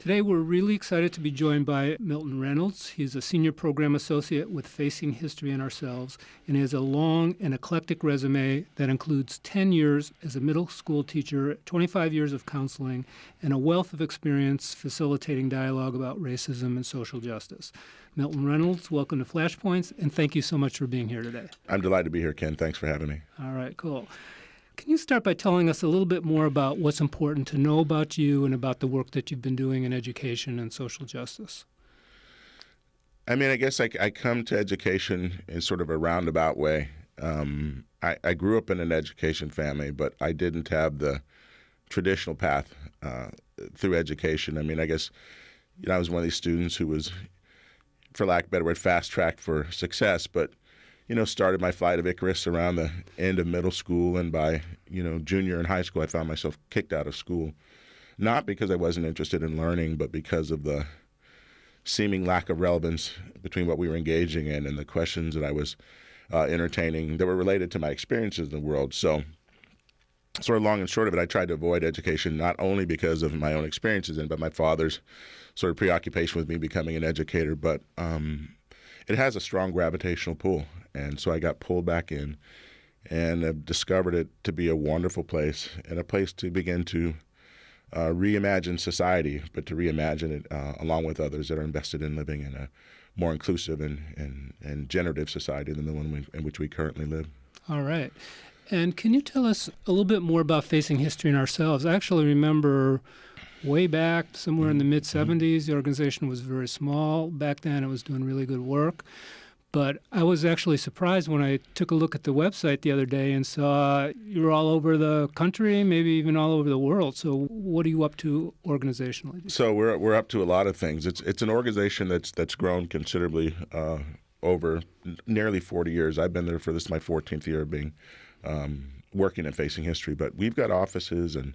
Today, we're really excited to be joined by Milton Reynolds. He's a senior program associate with Facing History and Ourselves, and he has a long and eclectic resume that includes 10 years as a middle school teacher, 25 years of counseling, and a wealth of experience facilitating dialogue about racism and social justice. Milton Reynolds, welcome to Flashpoints, and thank you so much for being here today. I'm delighted to be here, Ken. Thanks for having me. All right, cool. Can you start by telling us a little bit more about what's important to know about you and about the work that you've been doing in education and social justice? I mean, I guess I come to education in sort of a roundabout way. I grew up in an education family, but I didn't have the traditional path through education. I mean, I guess I was one of these students who was, for lack of a better word, fast-tracked for success, but started my flight of Icarus around the end of middle school, and by, junior and high school, I found myself kicked out of school, not because I wasn't interested in learning, but because of the seeming lack of relevance between what we were engaging in and the questions that I was entertaining that were related to my experiences in the world. So sort of long and short of it, I tried to avoid education, not only because of my own experiences in it, but my father's sort of preoccupation with me becoming an educator, but it has a strong gravitational pull. And so I got pulled back in and have discovered it to be a wonderful place and a place to begin to reimagine society, but to reimagine it along with others that are invested in living in a more inclusive and generative society than the one in which we currently live. All right. And can you tell us a little bit more about Facing History and Ourselves? I actually remember way back, somewhere in the mid-'70s, the organization was very small. Back then, it was doing really good work. But I was actually surprised when I took a look at the website the other day and saw you're all over the country, maybe even all over the world. So what are you up to organizationally? So we're up to a lot of things. It's an organization that's grown considerably over nearly 40 years. I've been there for this is my 14th year of being working and Facing History. But we've got offices in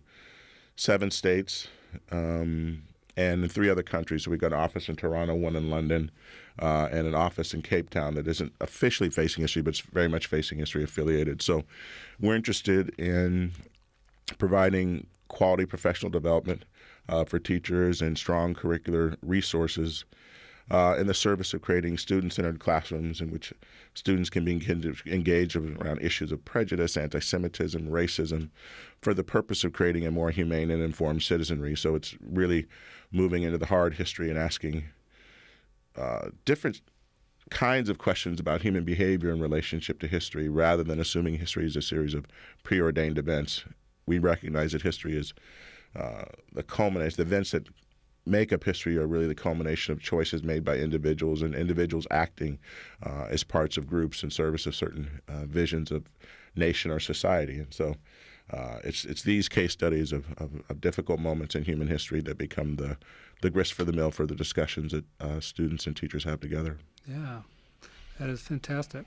7 states and in 3 other countries. So we've got an office in Toronto, one in London, and an office in Cape Town that isn't officially Facing History, but it's very much Facing History affiliated. So we're interested in providing quality professional development for teachers and strong curricular resources in the service of creating student-centered classrooms in which students can be engaged around issues of prejudice, anti-Semitism, racism, for the purpose of creating a more humane and informed citizenry. So it's really moving into the hard history and asking different kinds of questions about human behavior in relationship to history, rather than assuming history is a series of preordained events. We recognize that history is the culmination. The events that make up history are really the culmination of choices made by individuals, and individuals acting as parts of groups in service of certain visions of nation or society. And so it's these case studies of difficult moments in human history that become the grist for the mill for the discussions that students and teachers have together. Yeah, that is fantastic.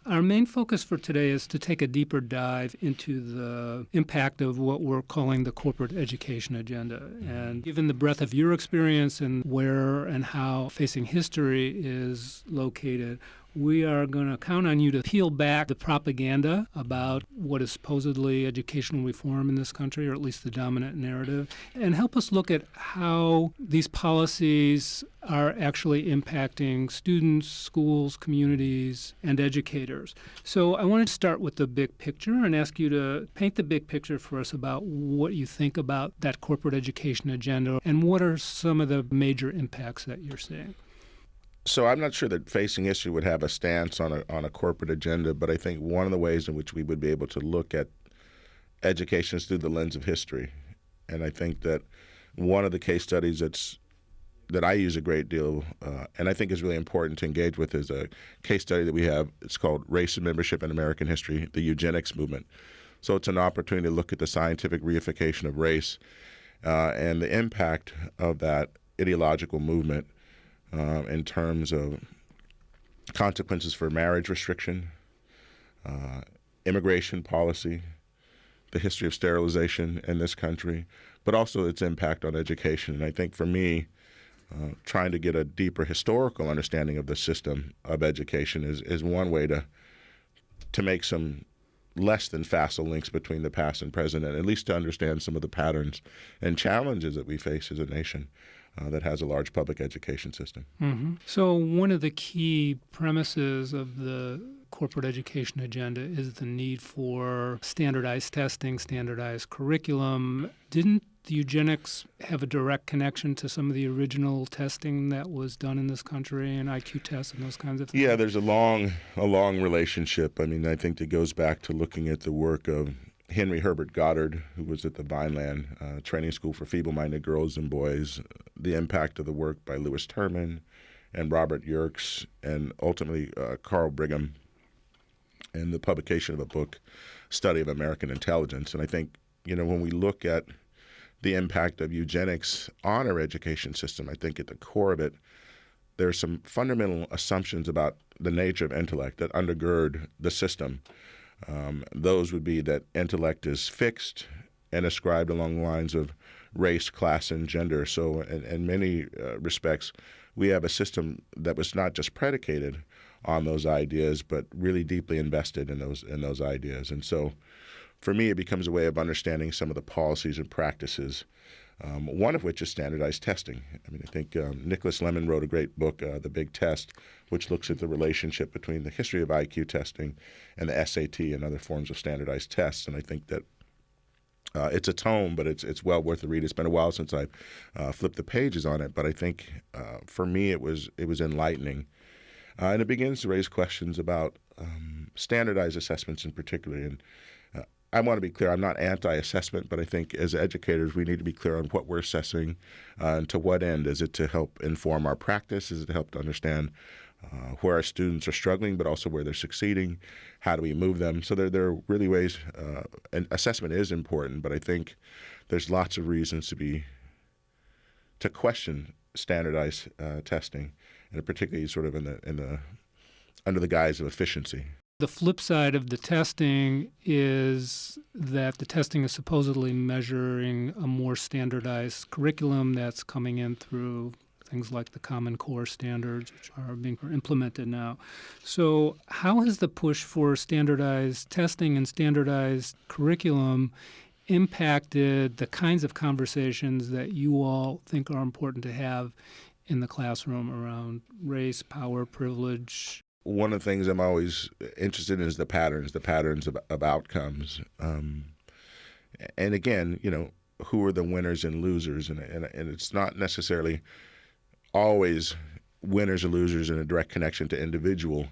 Our main focus for today is to take a deeper dive into the impact of what we're calling the corporate education agenda. And given the breadth of your experience and where and how Facing History is located, we are going to count on you to peel back the propaganda about what is supposedly educational reform in this country, or at least the dominant narrative, and help us look at how these policies are actually impacting students, schools, communities, and educators. So I wanted to start with the big picture and ask you to paint the big picture for us about what you think about that corporate education agenda and what are some of the major impacts that you're seeing. So I'm not sure that Facing History would have a stance on a corporate agenda, but I think one of the ways in which we would be able to look at education is through the lens of history. And I think that one of the case studies that I use a great deal and I think is really important to engage with is a case study that we have. It's called Race and Membership in American History, the Eugenics Movement. So it's an opportunity to look at the scientific reification of race and the impact of that ideological movement in terms of consequences for marriage restriction, immigration policy, the history of sterilization in this country, but also its impact on education. And I think for me, trying to get a deeper historical understanding of the system of education is one way to make some less than facile links between the past and present, and at least to understand some of the patterns and challenges that we face as a nation. that has a large public education system. So one of the key premises of the corporate education agenda is the need for standardized testing, standardized curriculum. Didn't the eugenics have a direct connection to some of the original testing that was done in this country and IQ tests and those kinds of things? Yeah, there's a long relationship. I mean, I think it goes back to looking at the work of Henry Herbert Goddard, who was at the Vineland Training School for Feeble-Minded Girls and Boys, the impact of the work by Lewis Terman and Robert Yerkes, and ultimately Carl Brigham, and the publication of a book, Study of American Intelligence. And I think, when we look at the impact of eugenics on our education system, I think at the core of it, there are some fundamental assumptions about the nature of intellect that undergird the system. Those would be that intellect is fixed and ascribed along the lines of race, class, and gender. So in many respects, we have a system that was not just predicated on those ideas, but really deeply invested in those ideas. And so for me, it becomes a way of understanding some of the policies and practices, one of which is standardized testing. I mean, I think Nicholas Lemon wrote a great book, The Big Test, which looks at the relationship between the history of IQ testing and the SAT and other forms of standardized tests. And I think that it's a tome, but it's well worth the read. It's been a while since I've flipped the pages on it, but I think for me it was enlightening. And it begins to raise questions about standardized assessments in particular. And I want to be clear, I'm not anti-assessment, but I think as educators we need to be clear on what we're assessing and to what end. Is it to help inform our practice? Is it to help to understand where our students are struggling, but also where they're succeeding? How do we move them? So there are really ways, and assessment is important, but I think there's lots of reasons to question standardized testing, and particularly sort of under the guise of efficiency. The flip side of the testing is that the testing is supposedly measuring a more standardized curriculum that's coming in through things like the Common Core standards, which are being implemented now. So how has the push for standardized testing and standardized curriculum impacted the kinds of conversations that you all think are important to have in the classroom around race, power, privilege? One of the things I'm always interested in is the patterns of outcomes. And again, who are the winners and losers? And it's not necessarily always winners and losers in a direct connection to individual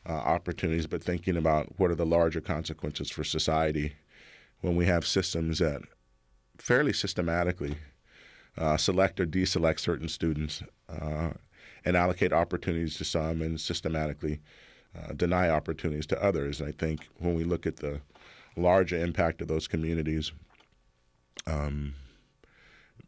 opportunities, but thinking about what are the larger consequences for society when we have systems that fairly systematically select or deselect certain students and allocate opportunities to some and systematically deny opportunities to others. And I think when we look at the larger impact of those communities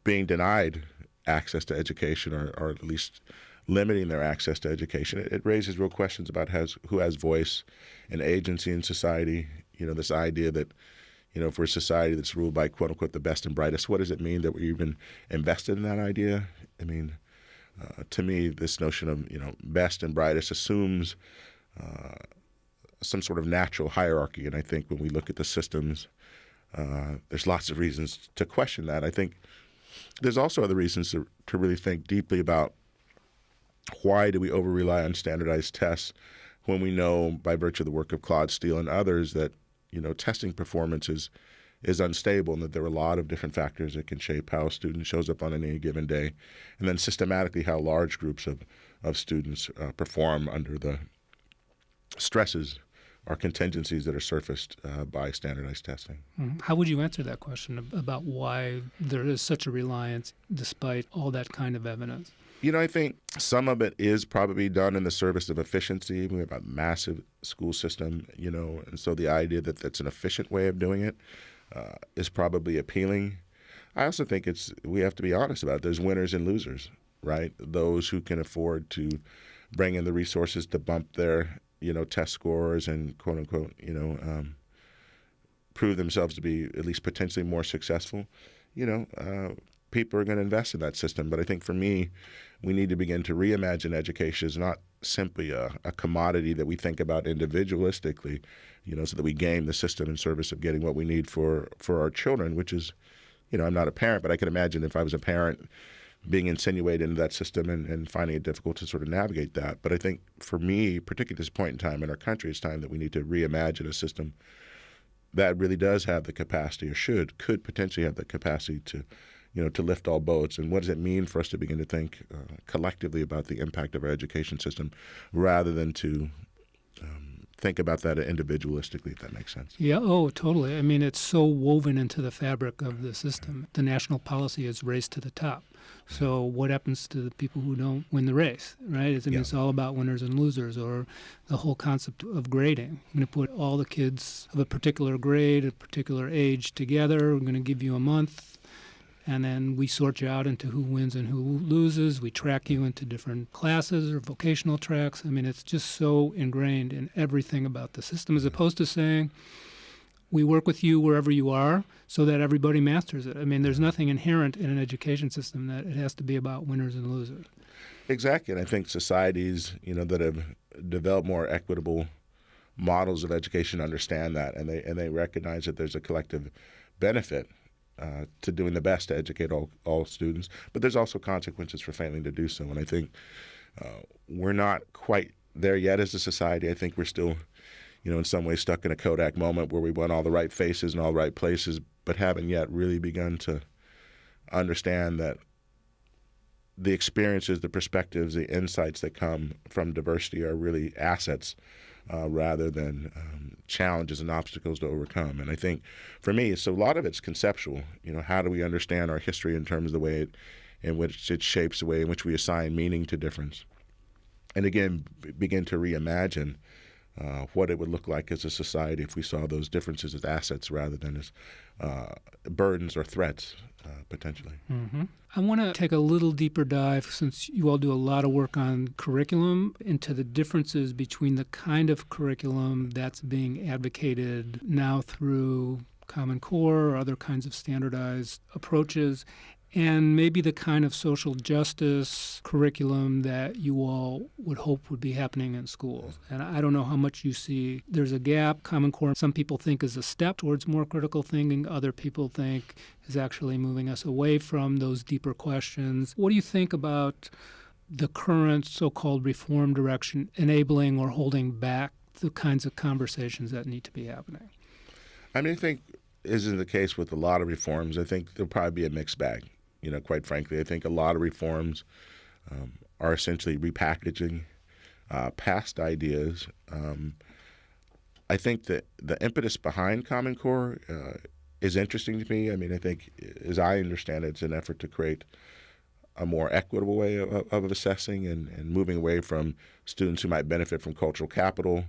being denied access to education or at least limiting their access to education, it raises real questions about who has voice and agency in society. This idea that, for a society that's ruled by, quote unquote, the best and brightest, what does it mean that we're even invested in that idea? I mean, to me, this notion of, best and brightest assumes some sort of natural hierarchy. And I think when we look at the systems, there's lots of reasons to question that. I think there's also other reasons to really think deeply about why do we over-rely on standardized tests when we know, by virtue of the work of Claude Steele and others, that testing performance is unstable, and that there are a lot of different factors that can shape how a student shows up on any given day, and then systematically how large groups of students perform under the stresses or contingencies that are surfaced by standardized testing. How would you answer that question about why there is such a reliance despite all that kind of evidence? I think some of it is probably done in the service of efficiency. We have a massive school system, and so the idea that that's an efficient way of doing it is probably appealing. I also think we have to be honest about it. There's winners and losers, right? Those who can afford to bring in the resources to bump their, test scores and, quote unquote, prove themselves to be at least potentially more successful. People are going to invest in that system. But I think for me, we need to begin to reimagine education as not simply a commodity that we think about individualistically, so that we game the system in service of getting what we need for our children, which is, I'm not a parent, but I can imagine if I was a parent being insinuated into that system and finding it difficult to sort of navigate that. But I think for me, particularly at this point in time in our country, it's time that we need to reimagine a system that really does have the capacity, or could potentially have the capacity to, to lift all boats. And what does it mean for us to begin to think collectively about the impact of our education system, rather than to think about that individualistically, if that makes sense. Yeah, oh, totally. I mean, it's so woven into the fabric of the system. The national policy is race to the top. So what happens to the people who don't win the race, right? It's all about winners and losers, or the whole concept of grading. We're going to put all the kids of a particular grade, a particular age together. We're going to give you a month, and then we sort you out into who wins and who loses. We track you into different classes or vocational tracks. I mean, it's just so ingrained in everything about the system, as opposed to saying, we work with you wherever you are so that everybody masters it. I mean, there's nothing inherent in an education system that it has to be about winners and losers. Exactly. And I think societies, that have developed more equitable models of education understand that, and they recognize that there's a collective benefit to doing the best to educate all students, but there's also consequences for failing to do so. And I think we're not quite there yet as a society. I think we're still, in some ways stuck in a Kodak moment where we want all the right faces in all the right places, but haven't yet really begun to understand that the experiences, the perspectives, the insights that come from diversity are really assets rather than challenges and obstacles to overcome. And I think for me, so a lot of it's conceptual. How do we understand our history in terms of the way in which it shapes the way in which we assign meaning to difference? And again, begin to reimagine what it would look like as a society if we saw those differences as assets rather than as burdens or threats, potentially. Mm-hmm. I want to take a little deeper dive, since you all do a lot of work on curriculum, into the differences between the kind of curriculum that's being advocated now through Common Core or other kinds of standardized approaches, and maybe the kind of social justice curriculum that you all would hope would be happening in schools. And I don't know how much you see there's a gap. Common Core, some people think, is a step towards more critical thinking. Other people think is actually moving us away from those deeper questions. What do you think about the current so-called reform direction enabling or holding back the kinds of conversations that need to be happening? I mean, I think, as is the case with a lot of reforms, I think there'll probably be a mixed bag. Quite frankly, I think a lot of reforms are essentially repackaging past ideas. I think that the impetus behind Common Core is interesting to me. I mean, I think, as I understand it, it's an effort to create a more equitable way of assessing and moving away from students who might benefit from cultural capital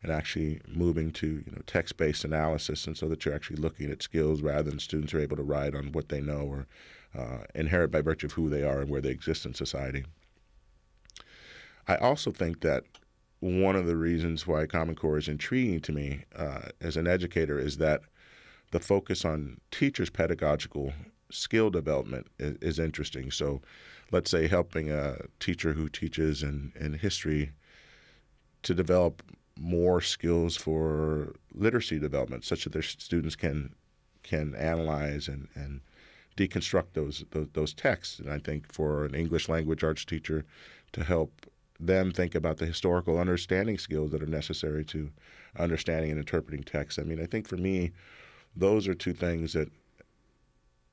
and actually moving to text-based analysis, and so that you're actually looking at skills rather than students are able to ride on what they know or inherit by virtue of who they are and where they exist in society. I also think that one of the reasons why Common Core is intriguing to me as an educator is that the focus on teachers' pedagogical skill development is interesting. So let's say helping a teacher who teaches in history to develop more skills for literacy development, such that their students can analyze and deconstruct those texts. And I think for an English language arts teacher to help them think about the historical understanding skills that are necessary to understanding and interpreting text. I mean, I think for me, those are two things that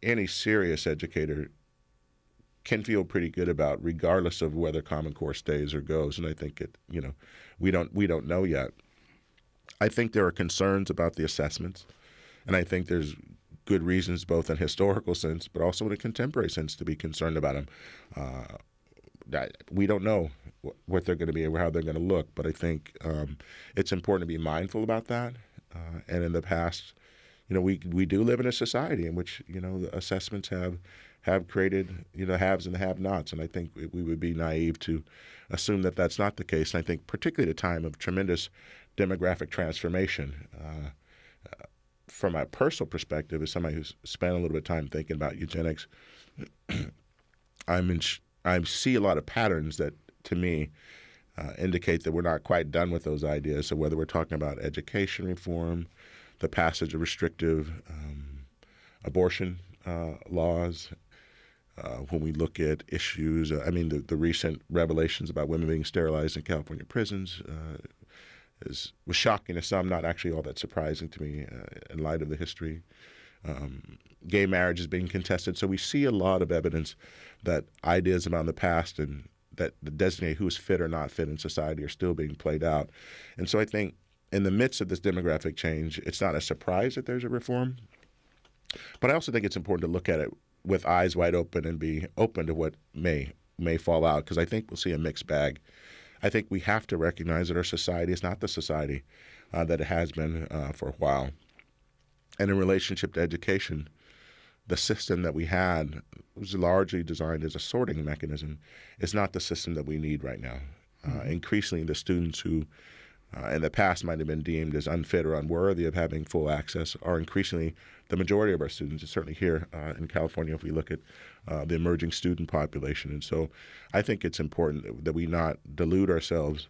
any serious educator can feel pretty good about, regardless of whether Common Core stays or goes. And I think we don't know yet. I think there are concerns about the assessments, and I think there's good reasons, both in historical sense but also in a contemporary sense, to be concerned about them. We don't know what they're going to be or how they're going to look, but I think it's important to be mindful about that. And in the past, we do live in a society in which the assessments have created haves and have-nots, and I think we would be naive to assume that that's not the case. And I think particularly at a time of tremendous demographic transformation, from my personal perspective, as somebody who's spent a little bit of time thinking about eugenics, I see a lot of patterns that, to me, indicate that we're not quite done with those ideas. So whether we're talking about education reform, the passage of restrictive abortion laws, When we look at issues, the recent revelations about women being sterilized in California prisons was shocking to some, not actually all that surprising to me in light of the history. Gay marriage is being contested. So we see a lot of evidence that ideas about the past and that designate who is fit or not fit in society are still being played out. And so I think in the midst of this demographic change, it's not a surprise that there's a reform. But I also think it's important to look at it with eyes wide open and be open to what may fall out, because I think we'll see a mixed bag. I think we have to recognize that our society is not the society that it has been for a while. And in relationship to education, the system that we had was largely designed as a sorting mechanism. It's not the system that we need right now. Increasingly, the students who in the past might have been deemed as unfit or unworthy of having full access are increasingly the majority of our students, certainly here in California if we look at the emerging student population. And so I think it's important that we not delude ourselves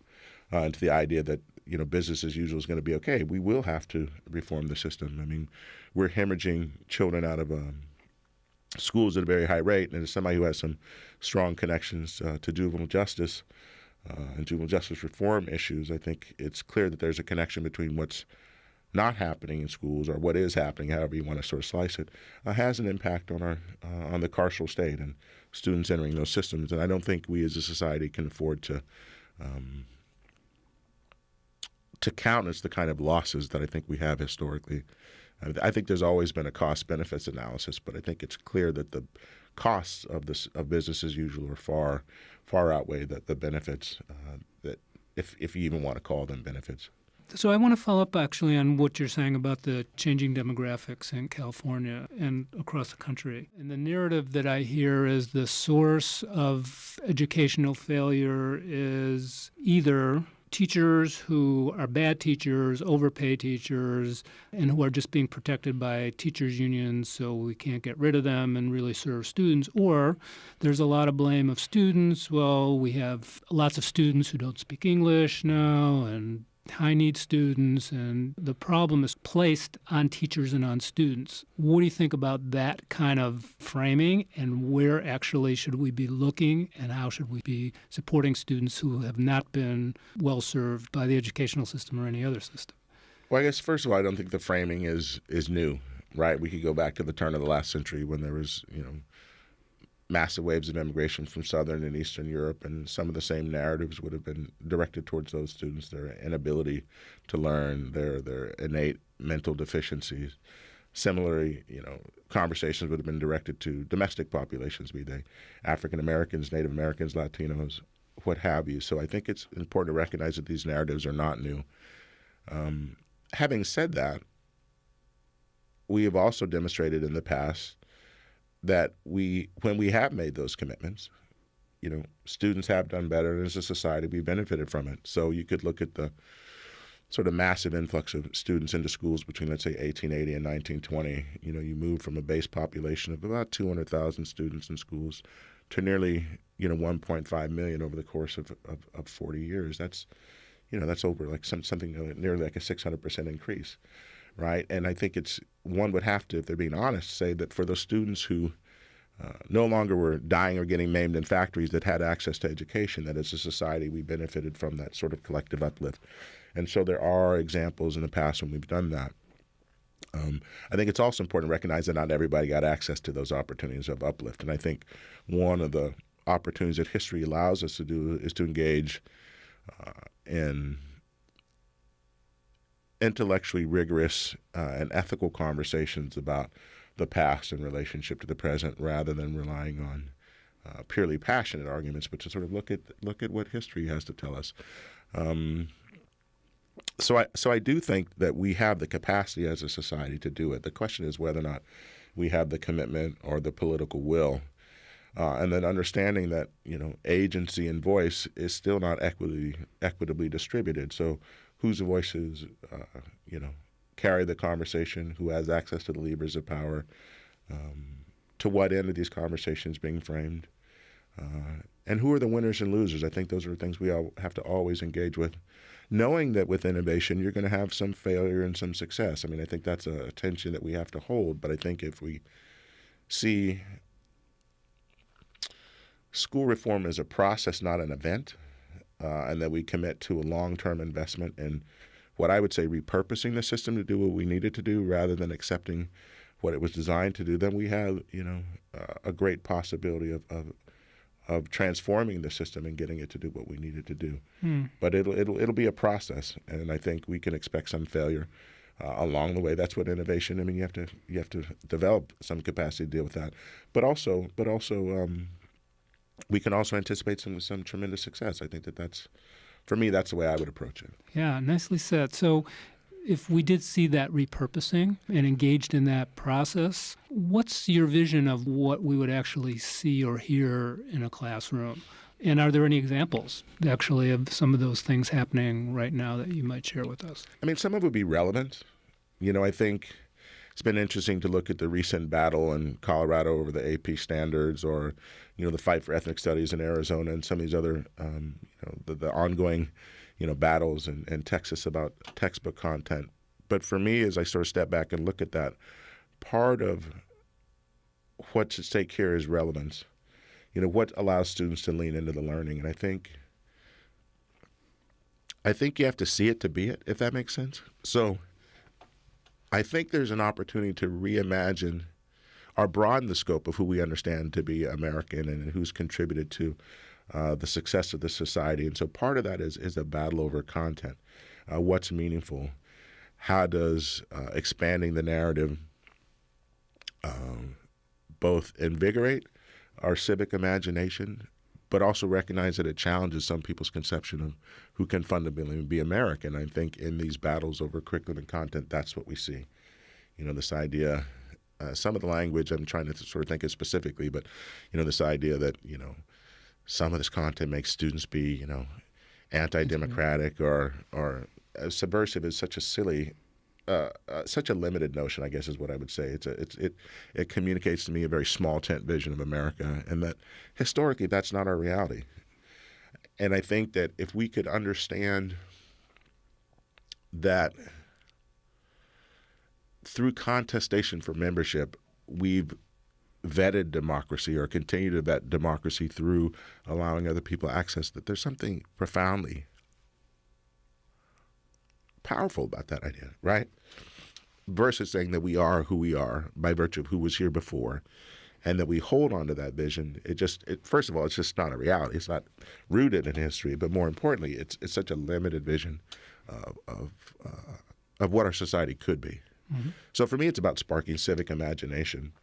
into the idea that business as usual is going to be okay. We will have to reform the system. I mean, we're hemorrhaging children out of schools at a very high rate, and as somebody who has some strong connections to juvenile justice and juvenile justice reform issues, I think it's clear that there's a connection between what's not happening in schools or what is happening, however you want to sort of slice it, has an impact on our on the carceral state and students entering those systems. And I don't think we as a society can afford to countenance the kind of losses that I think we have historically. I think there's always been a cost-benefits analysis, but I think it's clear that the costs of business as usual are far outweigh the benefits that if you even want to call them benefits. So I want to follow up actually on what you're saying about the changing demographics in California and across the country. And the narrative that I hear is the source of educational failure is either teachers who are bad teachers, overpay teachers, and who are just being protected by teachers' unions so we can't get rid of them and really serve students. Or there's a lot of blame of students. Well, we have lots of students who don't speak English now and high-need students, and the problem is placed on teachers and on students. What do you think about that kind of framing, and where actually should we be looking, and how should we be supporting students who have not been well-served by the educational system or any other system? Well, I guess, first of all, I don't think the framing is new, right? We could go back to the turn of the last century when there was, massive waves of immigration from Southern and Eastern Europe, and some of the same narratives would have been directed towards those students, their inability to learn, their innate mental deficiencies. Similarly, conversations would have been directed to domestic populations, be they African Americans, Native Americans, Latinos, what have you. So I think it's important to recognize that these narratives are not new. Having said that, we have also demonstrated in the past that when we have made those commitments, students have done better, and as a society, we've benefited from it. So you could look at the sort of massive influx of students into schools between, let's say, 1880 and 1920. You move from a base population of about 200,000 students in schools to nearly, 1.5 million over the course of 40 years. That's over like something nearly like a 600% increase. Right, and I think one would have to, if they're being honest, say that for those students who no longer were dying or getting maimed in factories that had access to education, that as a society we benefited from that sort of collective uplift. And so there are examples in the past when we've done that. I think it's also important to recognize that not everybody got access to those opportunities of uplift. And I think one of the opportunities that history allows us to do is to engage in intellectually rigorous and ethical conversations about the past in relationship to the present, rather than relying on purely passionate arguments, but to sort of look at what history has to tell us. So I do think that we have the capacity as a society to do it. The question is whether or not we have the commitment or the political will, and then understanding that agency and voice is still not equitably distributed. So whose voices, carry the conversation, who has access to the levers of power, to what end are these conversations being framed, and who are the winners and losers. I think those are things we all have to always engage with, knowing that with innovation you're going to have some failure and some success. I mean, I think that's a tension that we have to hold, but I think if we see school reform is a process, not an event, and that we commit to a long-term investment in what I would say repurposing the system to do what we need it to do rather than accepting what it was designed to do, then we have, a great possibility of transforming the system and getting it to do what we need it to do. But it'll be a process, and I think we can expect some failure along the way. That's what innovation. I mean, you have to develop some capacity to deal with that, but also we can also anticipate some tremendous success. I think that's, for me, that's the way I would approach it. Yeah, nicely said. So if we did see that repurposing and engaged in that process, what's your vision of what we would actually see or hear in a classroom? And are there any examples, actually, of some of those things happening right now that you might share with us? I mean, some of it would be relevant. I think it's been interesting to look at the recent battle in Colorado over the AP standards, or, the fight for ethnic studies in Arizona, and some of these other, the ongoing, battles in Texas about textbook content. But for me, as I sort of step back and look at that, part of what's at stake here is relevance. What allows students to lean into the learning. And I think you have to see it to be it, if that makes sense. So I think there's an opportunity to reimagine or broaden the scope of who we understand to be American and who's contributed to the success of the society. And so part of that is a battle over content. What's meaningful? How does expanding the narrative both invigorate our civic imagination, but also recognize that it challenges some people's conception of who can fundamentally be American? I think in these battles over curriculum and content, that's what we see. This idea, some of the language, I'm trying to sort of think of specifically, but, this idea that, some of this content makes students be, anti-democratic or subversive is such a silly, such a limited notion, I guess is what I would say. It communicates to me a very small tent vision of America, and that historically that's not our reality. And I think that if we could understand that through contestation for membership, we've vetted democracy or continue to vet democracy through allowing other people access, that there's something profoundly powerful about that idea, right? Versus saying that we are who we are by virtue of who was here before, and that we hold on to that vision. First of all, it's just not a reality. It's not rooted in history, but more importantly, it's such a limited vision of what our society could be. Mm-hmm. So for me, it's about sparking civic imagination,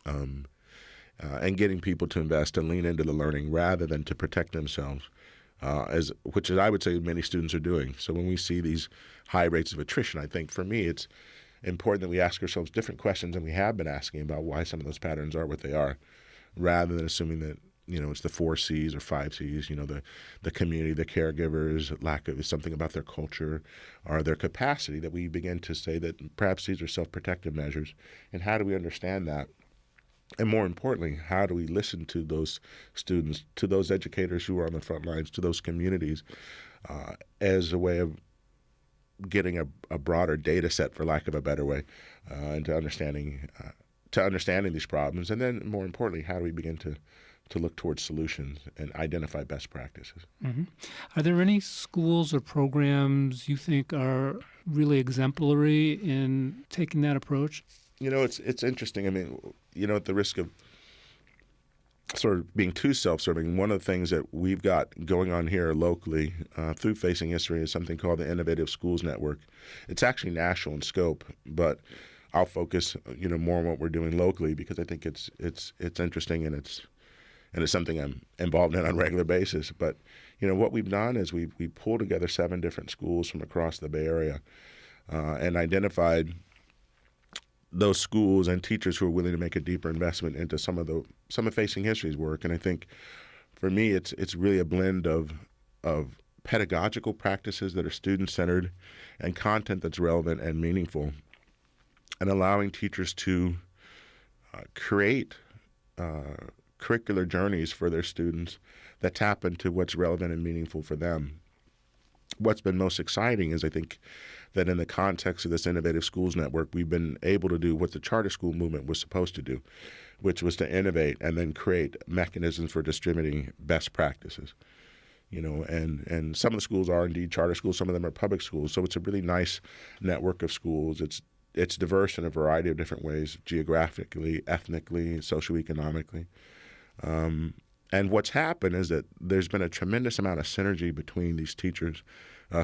and getting people to invest and lean into the learning rather than to protect themselves, which is, I would say, many students are doing. So when we see these high rates of attrition, I think for me it's important that we ask ourselves different questions than we have been asking about why some of those patterns are what they are, rather than assuming that it's the 4 C's or 5 C's, the community, the caregivers, lack of something about their culture or their capacity, that we begin to say that perhaps these are self-protective measures. And how do we understand that? And more importantly, how do we listen to those students, to those educators who are on the front lines, to those communities, as a way of getting a broader data set, for lack of a better way, into understanding these problems? And then, more importantly, how do we begin to look towards solutions and identify best practices? Mm-hmm. Are there any schools or programs you think are really exemplary in taking that approach? It's interesting. I mean, at the risk of sort of being too self-serving, one of the things that we've got going on here locally through Facing History is something called the Innovative Schools Network. It's actually national in scope, but I'll focus, more on what we're doing locally because I think it's interesting and it's something I'm involved in on a regular basis. But, what we've done is we pulled together 7 different schools from across the Bay Area and identified those schools and teachers who are willing to make a deeper investment into some of Facing History's work. And I think for me, it's really a blend of pedagogical practices that are student-centered and content that's relevant and meaningful, and allowing teachers to create curricular journeys for their students that tap into what's relevant and meaningful for them. What's been most exciting is I think that in the context of this Innovative Schools Network, we've been able to do what the charter school movement was supposed to do, which was to innovate and then create mechanisms for distributing best practices. And some of the schools are indeed charter schools, some of them are public schools. So it's a really nice network of schools. It's diverse in a variety of different ways, geographically, ethnically, socioeconomically. And what's happened is that there's been a tremendous amount of synergy between these teachers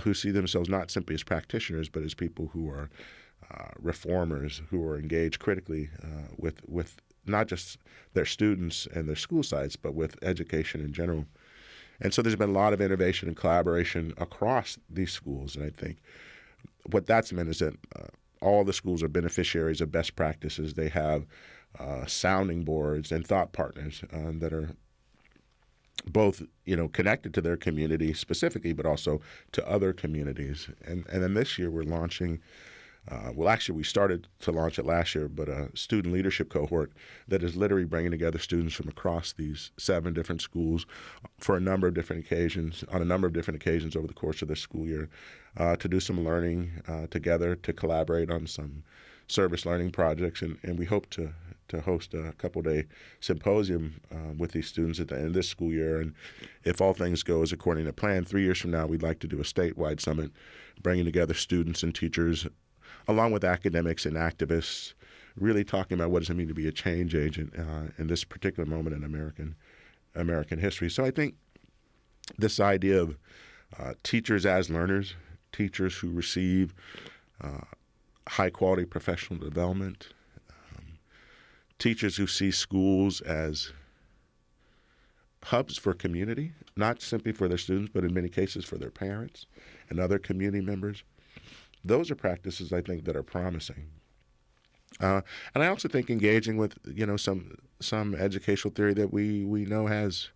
who see themselves not simply as practitioners, but as people who are reformers, who are engaged critically with not just their students and their school sites, but with education in general. And so there's been a lot of innovation and collaboration across these schools. And I think what that's meant is that all the schools are beneficiaries of best practices. They have sounding boards and thought partners that are both, connected to their community specifically, but also to other communities. And then this year we're launching we started to launch it last year, but a student leadership cohort that is literally bringing together students from across these 7 different schools for a number of different occasions, over the course of this school year, to do some learning together, to collaborate on some service learning projects. And we hope to host a couple-day symposium with these students at the end of this school year. And if all things go as according to plan, 3 years from now, we'd like to do a statewide summit, bringing together students and teachers along with academics and activists, really talking about what does it mean to be a change agent in this particular moment in American history. So I think this idea of teachers as learners, teachers who receive high-quality professional development, teachers who see schools as hubs for community, not simply for their students, but in many cases for their parents and other community members. Those are practices, I think, that are promising. And I also think engaging with, some educational theory that we know has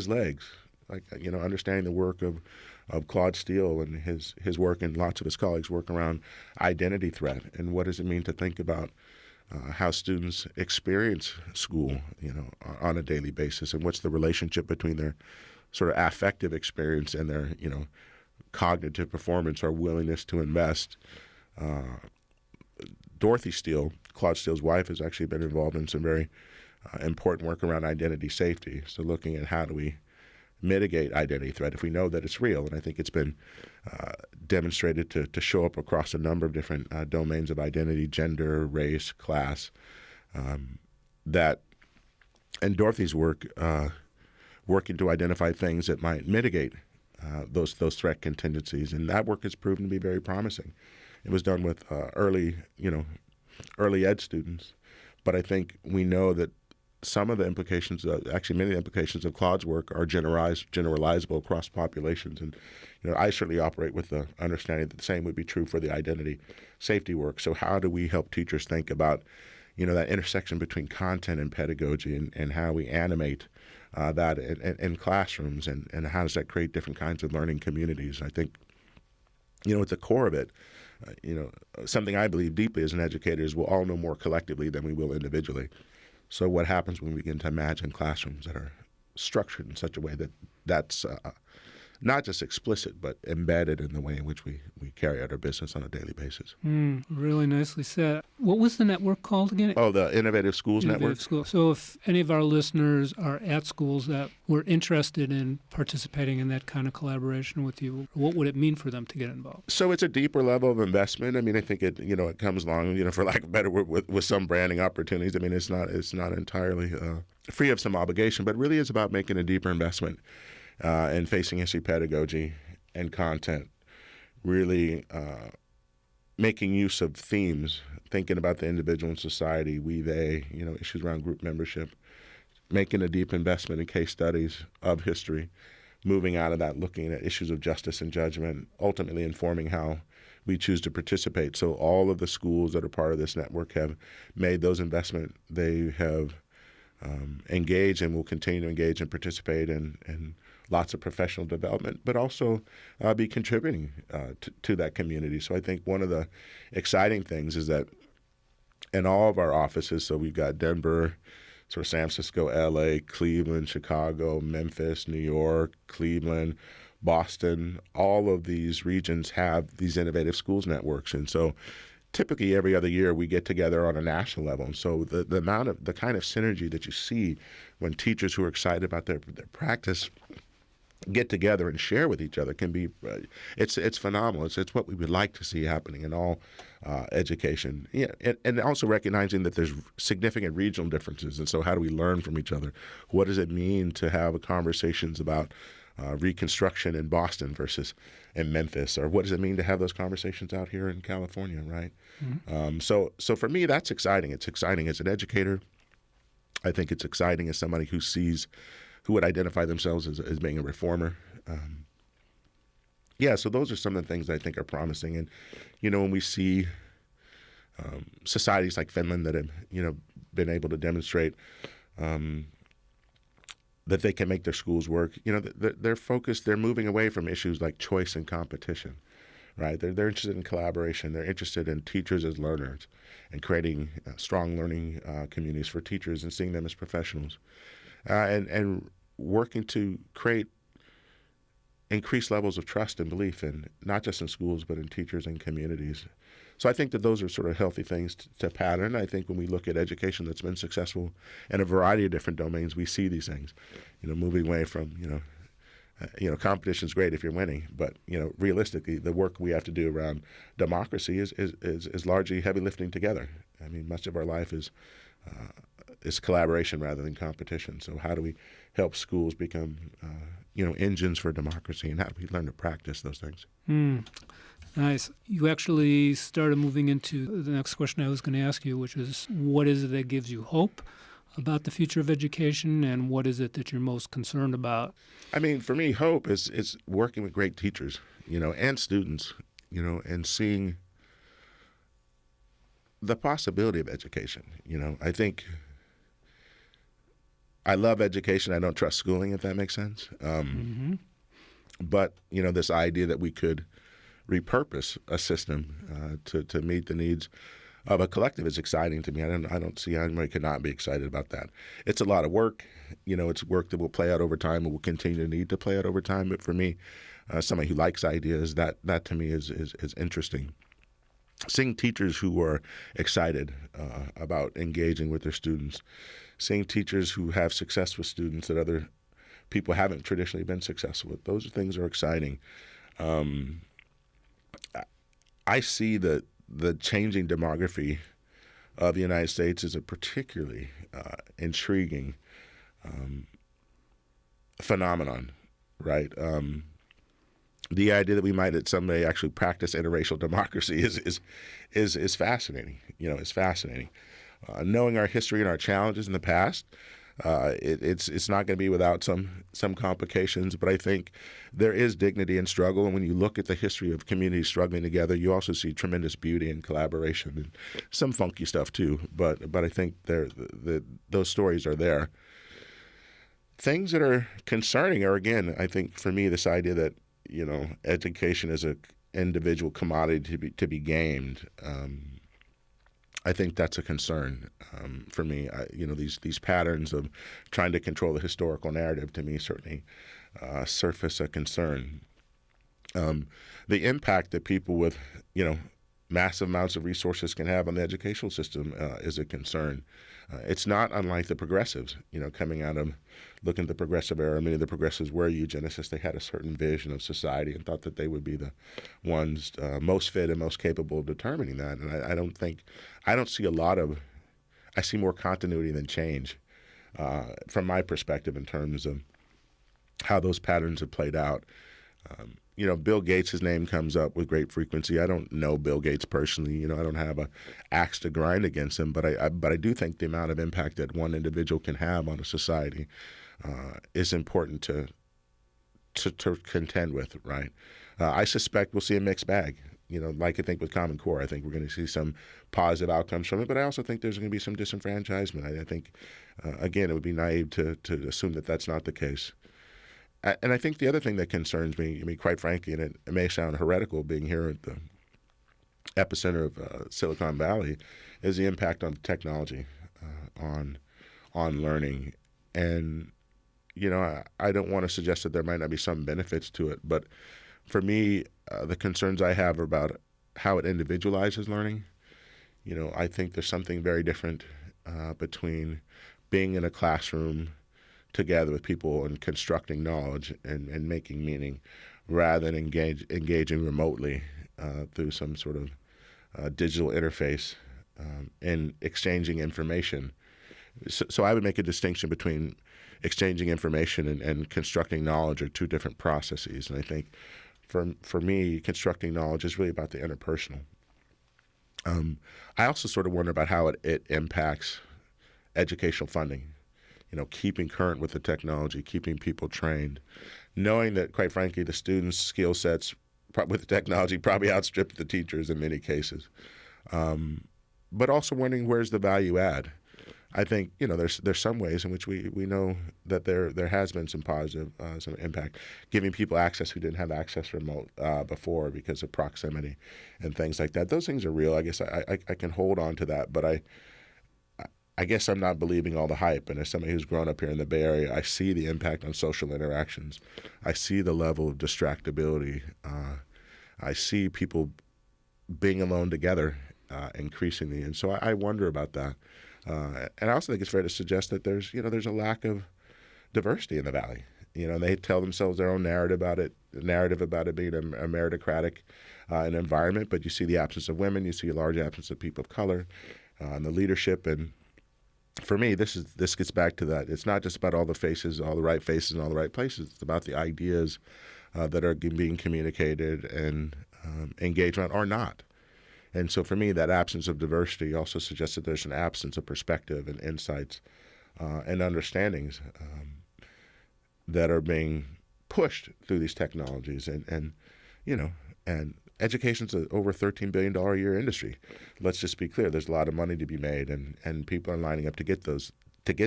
legs, like, understanding the work of Claude Steele and his work and lots of his colleagues' work around identity threat and what does it mean to think about how students experience school, on a daily basis, and what's the relationship between their sort of affective experience and their, cognitive performance or willingness to invest. Dorothy Steele, Claude Steele's wife, has actually been involved in some very important work around identity safety. So looking at how do we mitigate identity threat if we know that it's real. And I think it's been demonstrated to show up across a number of different domains of identity, gender, race, class, and Dorothy's work working to identify things that might mitigate those threat contingencies, and that work has proven to be very promising. It was done with early ed students, but I think we know that some of the implications, actually many of the implications of Claude's work are generalizable across populations. And I certainly operate with the understanding that the same would be true for the identity safety work. So how do we help teachers think about that intersection between content and pedagogy and how we animate that in classrooms, and how does that create different kinds of learning communities? I think, at the core of it, something I believe deeply as an educator is we'll all know more collectively than we will individually. So what happens when we begin to imagine classrooms that are structured in such a way that that's not just explicit, but embedded in the way in which we carry out our business on a daily basis. Really nicely said. What was the network called again? Oh, the Innovative Schools Network. School. So if any of our listeners are at schools that were interested in participating in that kind of collaboration with you, what would it mean for them to get involved? So it's a deeper level of investment. I mean, I think it comes along, for lack of a better word, with some branding opportunities. I mean, it's not entirely free of some obligation, but really is about making a deeper investment in facing history pedagogy and content, really making use of themes, thinking about the individual and society, we, they, issues around group membership, making a deep investment in case studies of history, moving out of that, looking at issues of justice and judgment, ultimately informing how we choose to participate. So all of the schools that are part of this network have made those investments. They have engaged and will continue to engage and participate in lots of professional development, but also be contributing to that community. So I think one of the exciting things is that in all of our offices, so we've got Denver, sort of San Francisco, LA, Cleveland, Chicago, Memphis, New York, Cleveland, Boston, all of these regions have these innovative schools networks. And so typically every other year we get together on a national level. And so the kind of synergy that you see when teachers who are excited about their practice get together and share with each other can be, it's phenomenal. It's what we would like to see happening in all education. Yeah, and also recognizing that there's significant regional differences. And so how do we learn from each other? What does it mean to have conversations about Reconstruction in Boston versus in Memphis? Or what does it mean to have those conversations out here in California, right? Mm-hmm. So for me, that's exciting. It's exciting as an educator. I think it's exciting as somebody who would identify themselves as being a reformer. So those are some of the things I think are promising. And, when we see societies like Finland that have, been able to demonstrate that they can make their schools work, they're focused, they're moving away from issues like choice and competition, right? They're interested in collaboration. They're interested in teachers as learners and creating strong learning communities for teachers and seeing them as professionals. And working to create increased levels of trust and belief in not just in schools but in teachers and communities. So I think that those are sort of healthy things to pattern. I think when we look at education that's been successful in a variety of different domains, we see these things, moving away from, competition's great if you're winning, but, realistically, the work we have to do around democracy is largely heavy lifting together. I mean, much of our life is collaboration rather than competition. So how do we help schools become, engines for democracy, and how do we learn to practice those things? Nice. You actually started moving into the next question I was going to ask you, which is, what is it that gives you hope about the future of education, and what is it that you're most concerned about? I mean, for me, hope is working with great teachers, and students, and seeing the possibility of education. I think I love education. I don't trust schooling, if that makes sense. But, this idea that we could repurpose a system to meet the needs of a collective is exciting to me. I don't see how anybody could not be excited about that. It's a lot of work. It's work that will play out over time and will continue to need to play out over time. But for me, somebody who likes ideas, that to me is interesting. Seeing teachers who are excited about engaging with their students, seeing teachers who have success with students that other people haven't traditionally been successful with, those things are exciting. I see the changing demography of the United States as a particularly intriguing phenomenon, right? The idea that we might someday actually practice interracial democracy is fascinating. It's fascinating. Knowing our history and our challenges in the past, it's not going to be without some complications. But I think there is dignity in struggle, and when you look at the history of communities struggling together, you also see tremendous beauty and collaboration and some funky stuff too. But I think those stories are there. Things that are concerning are, again, I think for me, this idea that education is an individual commodity to be gamed. I think that's a concern for me. These patterns of trying to control the historical narrative, to me, certainly surface a concern. The impact that people with massive amounts of resources can have on the educational system is a concern. It's not unlike the progressives, coming out of looking at the progressive era. Many of the progressives were eugenicists. They had a certain vision of society and thought that they would be the ones most fit and most capable of determining that. And I see more continuity than change from my perspective in terms of how those patterns have played out. Bill Gates' name comes up with great frequency. I don't know Bill Gates personally. I don't have an axe to grind against him, but I do think the amount of impact that one individual can have on a society is important to contend with, right? I suspect we'll see a mixed bag. Like I think with Common Core, I think we're going to see some positive outcomes from it, but I also think there's going to be some disenfranchisement. I think, again, it would be naive to assume that that's not the case. And I think the other thing that concerns me, quite frankly, and it may sound heretical being here at the epicenter of Silicon Valley, is the impact on technology, on learning. And, I don't want to suggest that there might not be some benefits to it, but for me, the concerns I have are about how it individualizes learning I think there's something very different between being in a classroom together with people and constructing knowledge and making meaning, rather than engaging remotely through some sort of digital interface and exchanging information. So I would make a distinction between exchanging information and constructing knowledge are two different processes. And I think for me, constructing knowledge is really about the interpersonal. I also sort of wonder about how it impacts educational funding, keeping current with the technology, keeping people trained, knowing that, quite frankly, the students' skill sets with the technology probably outstrip the teachers in many cases. But also wondering where's the value add. I think there's some ways in which we know that there has been some positive some impact, giving people access who didn't have access remote before because of proximity and things like that. Those things are real. I guess I can hold on to that, but I guess I'm not believing all the hype. And as somebody who's grown up here in the Bay Area, I see the impact on social interactions. I see the level of distractibility. I see people being alone together increasingly, and so I wonder about that. And I also think it's fair to suggest that there's a lack of diversity in the Valley. They tell themselves their own narrative about it being a meritocratic environment, but you see the absence of women, you see a large absence of people of color in the leadership. And for me, this gets back to that. It's not just about all the faces, all the right faces in all the right places. It's about the ideas that are being communicated and engaged on or not. And so for me, that absence of diversity also suggests that there's an absence of perspective and insights and understandings that are being pushed through these technologies. And education's an over $13 billion a year industry. Let's just be clear. There's a lot of money to be made, and people are lining up to get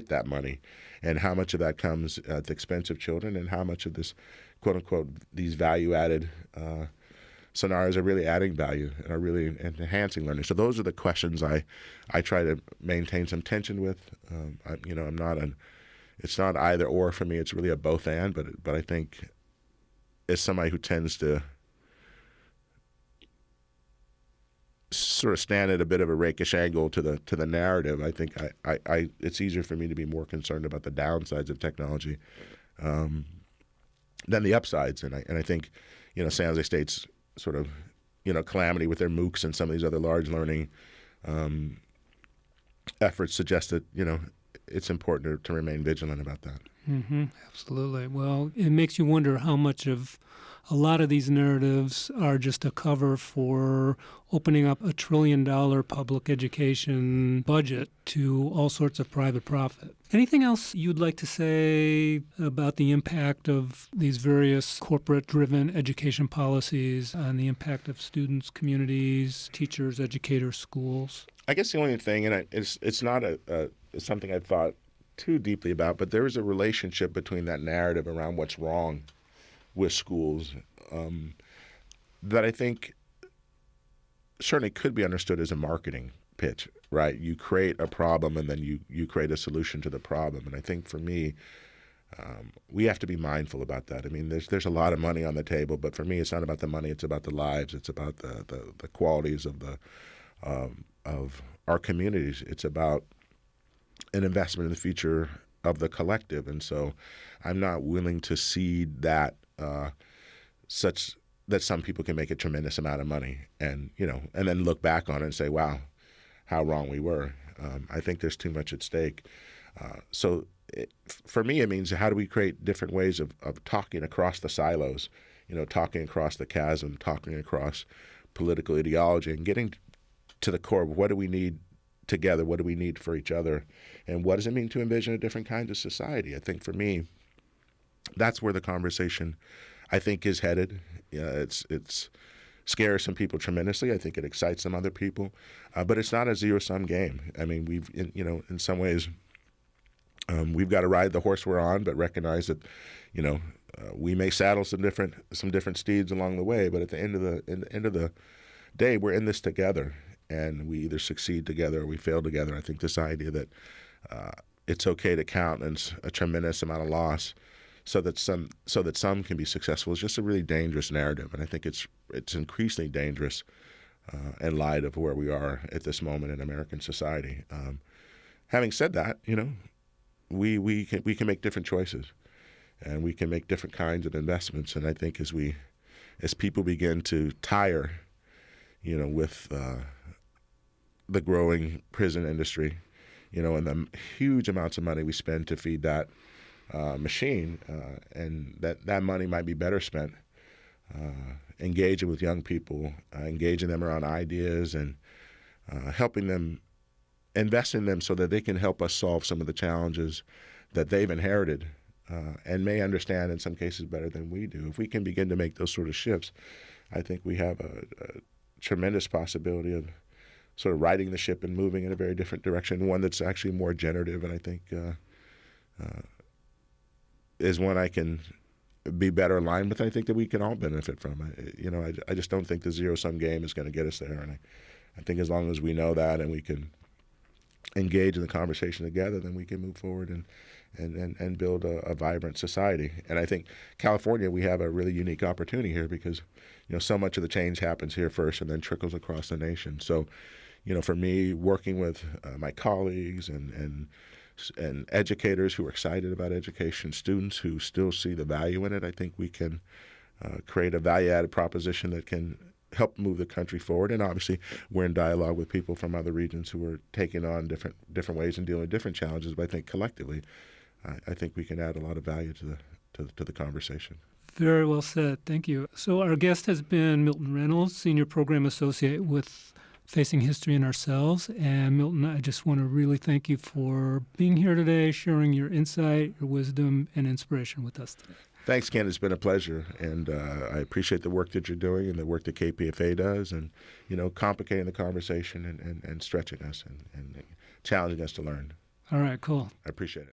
that money. And how much of that comes at the expense of children, and how much of this, quote unquote, these value-added scenarios are really adding value and are really enhancing learning. So those are the questions I try to maintain some tension with. It's not either or for me. It's really a both and. But I think as somebody who tends to sort of stand at a bit of a rakish angle to the narrative, I think it's easier for me to be more concerned about the downsides of technology than the upsides. And I think San Jose State's sort of calamity with their MOOCs and some of these other large learning efforts suggest that it's important to remain vigilant about that. Mm-hmm. Absolutely. Well, it makes you wonder how much of a lot of these narratives are just a cover for opening up $1 trillion public education budget to all sorts of private profit. Anything else you'd like to say about the impact of these various corporate-driven education policies on the impact of students, communities, teachers, educators, schools? I guess the only thing, and it's not something I've thought too deeply about, but there is a relationship between that narrative around what's wrong with schools that I think certainly could be understood as a marketing pitch, right? You create a problem and then you create a solution to the problem. And I think for me, we have to be mindful about that. I mean, there's a lot of money on the table, but for me, it's not about the money. It's about the lives. It's about the qualities of our communities. It's about an investment in the future of the collective. And so I'm not willing to cede that such that some people can make a tremendous amount of money and then look back on it and say, wow, how wrong we were. I think there's too much at stake. For me, it means how do we create different ways of talking across the silos, talking across the chasm, talking across political ideology and getting to the core of what do we need together, what do we need for each other, and what does it mean to envision a different kind of society? I think for me, that's where the conversation, I think, is headed. It's scares some people tremendously. I think it excites some other people, but it's not a zero-sum game. I mean, we've, in some ways, we've got to ride the horse we're on, but recognize that, we may saddle some different steeds along the way. But at the end of the day, we're in this together, and we either succeed together or we fail together. I think this idea that it's okay to countenance a tremendous amount of loss so that some can be successful is just a really dangerous narrative, and I think it's increasingly dangerous in light of where we are at this moment in American society. Having said that, we can make different choices, and we can make different kinds of investments. And I think as people begin to tire, with the growing prison industry, and the huge amounts of money we spend to feed that machine, and that money might be better spent engaging with young people, engaging them around ideas, and helping them, invest in them so that they can help us solve some of the challenges that they've inherited and may understand in some cases better than we do. If we can begin to make those sort of shifts, I think we have a tremendous possibility of sort of righting the ship and moving in a very different direction, one that's actually more generative, and I think is one I can be better aligned with. I think that we can all benefit from. I just don't think the zero-sum game is going to get us there, and I think as long as we know that and we can engage in the conversation together, then we can move forward and build a vibrant society. And I think California, we have a really unique opportunity here because, so much of the change happens here first and then trickles across the nation. So, for me, working with my colleagues and educators who are excited about education, students who still see the value in it, I think we can create a value-added proposition that can help move the country forward. And obviously, we're in dialogue with people from other regions who are taking on different ways and dealing with different challenges. But I think collectively, I think we can add a lot of value to the conversation. Very well said. Thank you. So our guest has been Milton Reynolds, Senior Program Associate with Facing History and Ourselves. And Milton, I just want to really thank you for being here today, sharing your insight, your wisdom, and inspiration with us today. Thanks, Ken. It's been a pleasure, and I appreciate the work that you're doing and the work that KPFA does, and complicating the conversation and stretching us and challenging us to learn. All right, cool. I appreciate it.